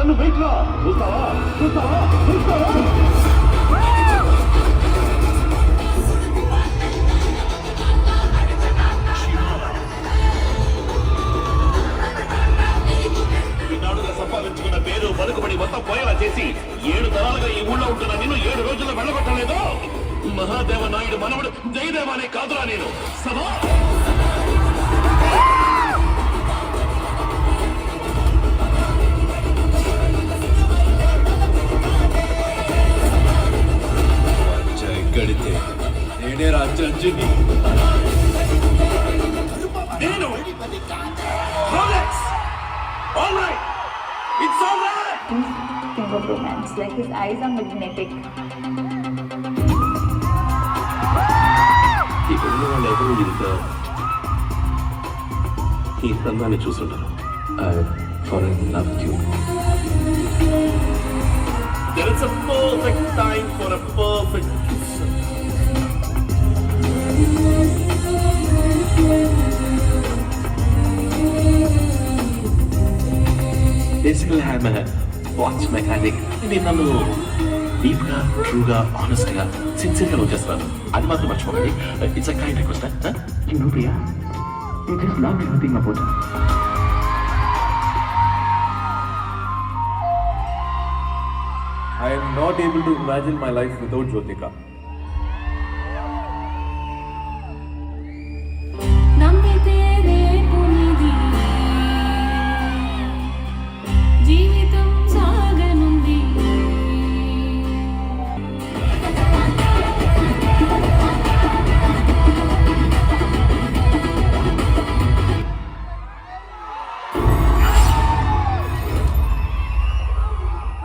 నన్ను వెయిట్ రా. చూస్తావా చూస్తావా చూస్తావా? సంపాదించుకున్న పేరు బతుకుబడి మొత్తం పోయేలా చేసి 7 తరాలుగా ఈ ఊళ్ళో ఉంటున్న నేను 7 రోజుల్లో వెళ్ళగొట్టలేదు. మహాదేవ నాయుడు మనవడు జయదేవ అనే కాదురా నేను. సభా గడితే నేనే రాజ్యాన్ని నేను. All right. It's all right. Think of romance, like his eyes are magnetic. ఇక్కడ ఉన్న వాళ్ళు ఎవరు ఈ సందాన్ని చూస్తుంటారు. For love you. There is a perfect time for a perfect kiss. Basically, I'm a watch mechanic. నేను నన్ను డీప్గా ట్రూగా ఆనెస్ట్గా సిన్సియర్గా లవ్ చేస్తున్నాను. అది మాత్రం మర్చిపోకండి. It's a kind request. You know, Priya, you just love everything about her. I am not able to imagine my life without Jyotika.